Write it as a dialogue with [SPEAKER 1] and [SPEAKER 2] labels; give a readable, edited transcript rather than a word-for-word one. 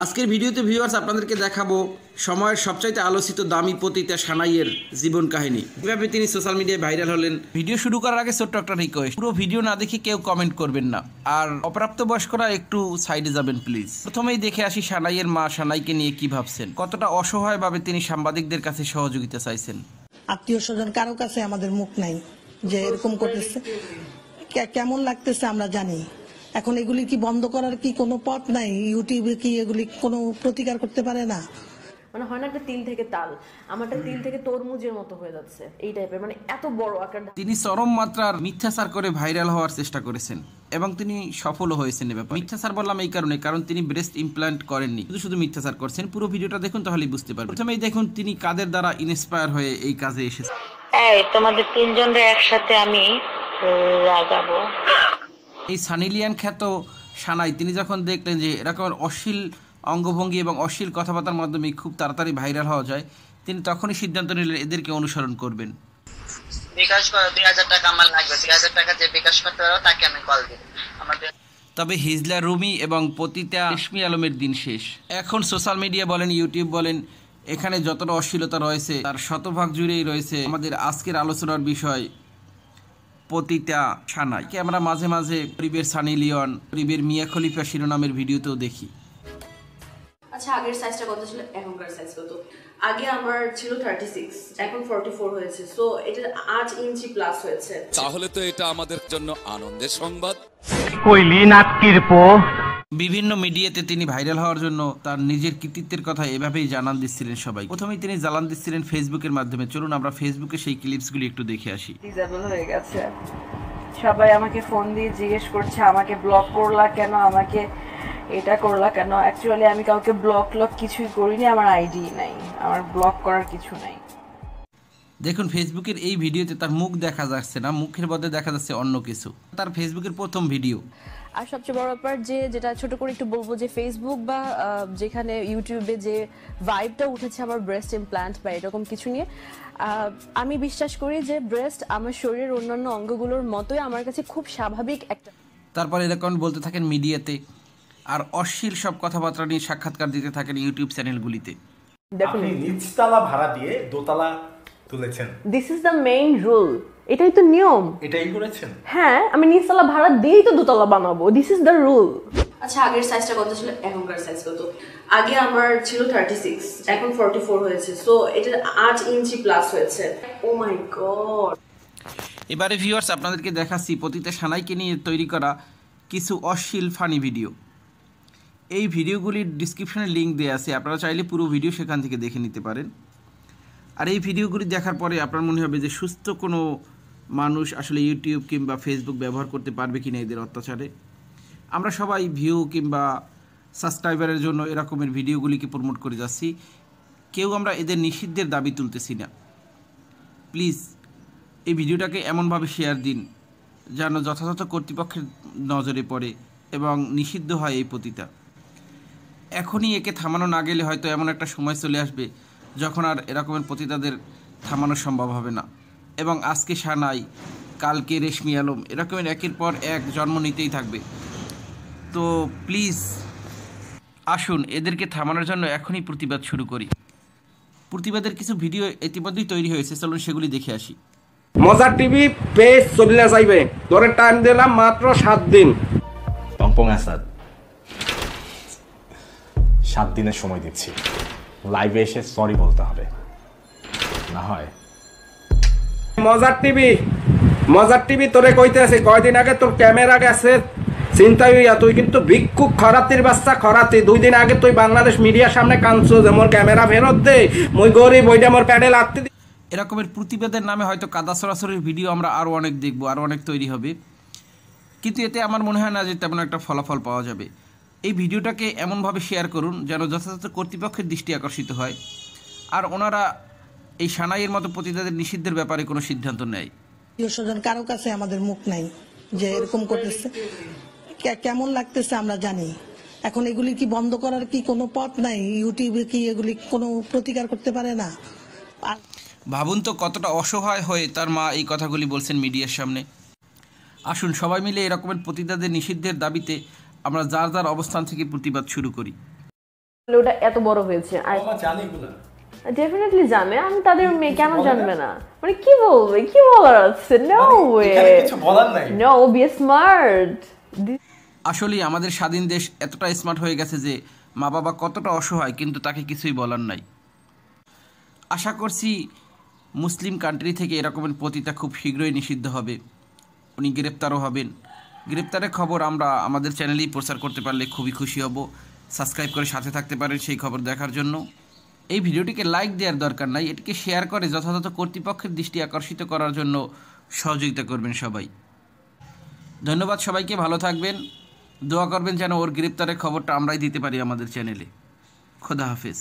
[SPEAKER 1] আজকের ভিডিওতে ভিউয়ার্স আপনাদেরকে দেখাবো সময়ের সবচাইতে আলোচিত দামি পতিতা সানাইয়ের জীবন কাহিনী, কিভাবে তিনি সোশ্যাল মিডিয়ায় ভাইরাল হলেন। ভিডিও শুরু করার আগে ছোট্ট একটা রিকোয়েস্ট, পুরো ভিডিও না দেখে কেউ কমেন্ট করবেন না, আর অপ্রাপ্তবয়স্করা একটু সাইডে যাবেন প্লিজ। প্রথমেই দেখে আসি সানাইয়ের মা সানাইকে নিয়ে কি ভাবছেন, কতটা অসহায়ভাবে তিনি সাংবাদিকদের কাছে সহযোগিতা চাইছেন।
[SPEAKER 2] আত্মীয় স্বজন কারো কাছে আমাদের মুখ নাই যে এরকম করতেছে, কেমন লাগতেছে আমরা জানি। এখন এগুলি কি বন্ধ করার কি কোনো পথ নাই? ইউটিউবে কি এগুলি কোনো প্রতিকার করতে পারে না?
[SPEAKER 3] মানে হয় না একটা তিল থেকে তাল, আমারটা তিল থেকে তরমুজের মতো হয়ে যাচ্ছে এই টাইপের, মানে এত বড় আকার।
[SPEAKER 1] তিনি চরম মাত্রার মিথ্যাচার করে ভাইরাল হওয়ার চেষ্টা করেছেন এবং তিনি সফলও হয়েছেন। এবার মিথ্যাচার বললাম এই কারণে, কারণ তিনি ব্রেস্ট ইমপ্ল্যান্ট করেননি, শুধু মিথ্যাচার করছেন। পুরো ভিডিওটা দেখুন তাহলেই বুঝতে পারবেন। প্রথমেই দেখুন তিনি কাদের দ্বারা ইন্সপায়ার হয়ে এই কাজে এসেছেন।
[SPEAKER 4] এই তোমাদের তিনজনের একসাথে আমি লাগাবো।
[SPEAKER 1] এই সানি লিওন খ্যাত সানাই তিনি যখন দেখলেন যে এরকম অশ্লীল অঙ্গভঙ্গি এবং অশ্লীল কথাবার্তার মাধ্যমে খুব তাড়াতাড়ি ভাইরাল হওয়া যায়, তিনি তখনই সিদ্ধান্ত নিলেন এদেরকে অনুসরণ করবেন।
[SPEAKER 5] বিকাশ করো, 2000 টাকা আমার লাগবে, 2000 টাকা যে বিকাশ করতে পারো তাকে আমি কল দিব। আমাদের
[SPEAKER 1] তবে হিজলা রুমি এবং পতিতা রেশমি আলমের দিন শেষ। এখন সোশ্যাল মিডিয়া বলেন, ইউটিউব বলেন, এখানে যতটা অশ্লীলতা রয়েছে তার শতভাগ জুড়েই রয়েছে আমাদের আজকের আলোচনার বিষয় পতিতা সানাই। আমরা মাঝে মাঝে গরিবের সানি লিওন, গরিবের মিয়া খলিফা শিরোনামের ভিডিওতেও দেখি।
[SPEAKER 3] আচ্ছা, আগের সাইজটা কত ছিল, এখনকার সাইজ কত? আগে আমার ছিল 36, এখন 44 হয়েছে। সো এটা 8 ইঞ্চি প্লাস হয়েছে।
[SPEAKER 6] তাহলে তো এটা আমাদের জন্য আনন্দের সংবাদ।
[SPEAKER 1] বিভিন্ন মিডিয়াতে তিনি ভাইরাল হওয়ার জন্য তার নিজের কৃতিত্বের কথা এভাবেই জানান দিচ্ছিলেন সবাই। প্রথমেই তিনি জানান দিচ্ছিলেন ফেসবুকের মাধ্যমে। চলুন আমরা ফেসবুকে সেই ক্লিপসগুলি একটু দেখে আসি।
[SPEAKER 7] ডিসেবল হয়ে গেছে, সবাই আমাকে ফোন দিয়ে জিজ্ঞেস করছে আমাকে ব্লক করলা কেন, আমাকে এটা করলা কেন। অ্যাকচুয়ালি আমি কাউকে ব্লক কিছুই করিনি, আমার আইডি নাই, আমার ব্লক করার কিছু নাই।
[SPEAKER 1] দেখুন ফেসবুকের এই ভিডিওতে তার মুখ দেখা যাচ্ছে না, মুখের বদলে দেখা যাচ্ছে অন্য কিছু। তার ফেসবুকের প্রথম ভিডিও।
[SPEAKER 3] আর সবচেয়ে বড় ব্যাপার যেটা ছোট করে একটু বলবো, যে ফেসবুক বা যেখানে ইউটিউবে যে ভাইবটা উঠেছে আমার ব্রেস্ট ইমপ্ল্যান্ট বা এরকম কিছু নিয়ে, আমি বিশ্বাস করি যে ব্রেস্ট আমার শরীরের অন্যান্য অঙ্গগুলোর মতোই আমার কাছে খুব স্বাভাবিক একটা।
[SPEAKER 1] তারপর এরকম বলতে থাকেন মিডিয়াতে, আর অশ্লীল সব কথাবার্তা নিয়ে সাক্ষাৎকার দিতে থাকেন ইউটিউব চ্যানেলগুলিতে।
[SPEAKER 8] আপনি নিচতলা ভাড়া দিয়ে দোতলা তুলেছেন,
[SPEAKER 3] this is the main rule, এটাই তো নিয়ম।
[SPEAKER 8] এটাই করেছেন?
[SPEAKER 3] হ্যাঁ, আমি নিচতলা ভাড়া দিয়েই তো দোতলা বানাবো, দিস ইজ দ্য রুল। আচ্ছা, আগের সাইজটা কত ছিল, এখনকার সাইজ কত? আগে আমার ছিল 36, এখন 44 হয়েছে। সো এটা 8 ইঞ্চি প্লাস হয়েছে। ও মাই গড।
[SPEAKER 1] এবারে ভিউয়ার্স আপনাদেরকে দেখাচ্ছি পতিতা সানাইকে নিয়ে তৈরি করা কিছু অশ্লীল ফানি ভিডিও। এই ভিডিওগুলির ডিসক্রিপশনে লিঙ্ক দেওয়া আছে, আপনারা চাইলে পুরো ভিডিও সেখান থেকে দেখে নিতে পারেন। আর এই ভিডিওগুলি দেখার পরে আপনার মনে হবে যে সুস্থ কোনো মানুষ আসলে ইউটিউব কিংবা ফেসবুক ব্যবহার করতে পারবে কিনা এদের অত্যাচারে। আমরা সবাই ভিউ কিংবা সাবস্ক্রাইবারের জন্য এরকমের ভিডিওগুলিকে প্রমোট করে যাচ্ছি, কেউ আমরা এদের নিষিদ্ধের দাবি তুলতেছি না। প্লিজ এই ভিডিওটাকে এমনভাবে শেয়ার দিন যেন যথাযথ কর্তৃপক্ষের নজরে পড়ে এবং নিষিদ্ধ হয় এই পতিতা। এখনই একে থামানো না গেলে হয়তো এমন একটা সময় চলে আসবে যখন আর এরকমের পতিতাদের থামানো সম্ভব হবে না। এবং আজকে সানাই, কালকে রেশমি আলম, এরকমের একের পর এক জন্ম নিতেই থাকবে। তো প্লিজ আসুন এদেরকে থামানোর জন্য এখনই প্রতিবাদ শুরু করি। প্রতিবাদের কিছু ভিডিও ইতিমধ্যেই তৈরি হয়েছে, চলুন সেগুলি দেখে আসি।
[SPEAKER 9] মজার টিভি পেজ চলে যাইবে, ধরে টাইম দিলাম মাত্র 7 দিন।
[SPEAKER 8] পংপং আসাদ, 7 দিনের সময় দিচ্ছি, লাইভে এসে সরি বলতে হবে, না হয়
[SPEAKER 9] মজার টিভি তোরে কইতে আছে কয়দিন আগে তোর ক্যামেরা গেছে চিন্তা হইয়া, তুই কিন্তু ভিক্ষুক খরাতির বাচ্চা খরাতি। 2 দিন আগে তুই বাংলাদেশ মিডিয়ার সামনে কাঁদছো যে মোর ক্যামেরা ফেরত দে, মুই গরিব, ওইটা মোর প্যাডেল আত্মি।
[SPEAKER 1] এরকমের প্রতিবাদের নামে হয়তো কাদা সরাসরির ভিডিও আমরা আরও অনেক দেখব, আরও অনেক তৈরি হবে, কিন্তু এতে আমার মনে হয় না যে তেমন একটা ফলাফল পাওয়া যাবে। এই ভিডিওটাকে এমনভাবে শেয়ার করুন যেন যথাযথ কর্তৃপক্ষের দৃষ্টি আকর্ষিত হয়, আর ওনারা এই সানাইয়ের মতো পতিতাদের নিষিদ্ধের ব্যাপারে কোনো সিদ্ধান্ত নেয়।
[SPEAKER 2] আত্মীয় স্বজন কারো কাছে আমাদের মুখ নাই যে এরকম করতেছে, কেমন লাগতেছে আমরা জানি। এখন এগুলি কি বন্ধ করার কি কোনো পথ নাই? ইউটিউবে কি এগুলি কোনো প্রতিকার করতে পারে না?
[SPEAKER 1] ভাবুন তো কতটা অসহায় হয়ে তার মা এই কথাগুলি বলছেন মিডিয়ার সামনে। আসুন সবাই মিলে এরকমের পতিতাদের নিষিদ্ধের দাবিতে আমরা যার যার অবস্থান থেকে প্রতিবাদ শুরু করি।
[SPEAKER 3] ওটা এত বড় হয়েছে ডেফিনেটলি জানে, আমি তাদের মেয়ে কেন জানবে না, মানে কি বলবে, কি বলার আছে, no way, no be smart.
[SPEAKER 1] আসলে আমাদের স্বাধীন দেশ এতটা স্মার্ট হয়ে গেছে যে মা বাবা কতটা অসহায় কিন্তু তাকে কিছুই বলার নাই। আশা করছি মুসলিম কান্ট্রি থেকে এরকমের পতিতা খুব শীঘ্রই নিষিদ্ধ হবে, উনি গ্রেপ্তারও হবেন। গ্রেপ্তারের খবর আমরা আমাদের চ্যানেলেই প্রচার করতে পারলে খুবই খুশি হব। সাবস্ক্রাইব করে সাথে থাকতে পারেন সেই খবর দেখার জন্য। এই ভিডিওটিকে লাইক দেওয়ার দরকার নাই, এটিকে শেয়ার করে যথাযথ কর্তৃপক্ষের দৃষ্টি আকর্ষিত করার জন্য সহযোগিতা করবেন সবাই। ধন্যবাদ সবাইকে, ভালো থাকবেন, দোয়া করবেন যেন ওর গ্রেপ্তারের খবরটা আমরাই দিতে পারি আমাদের চ্যানেলে। খোদা হাফেজ।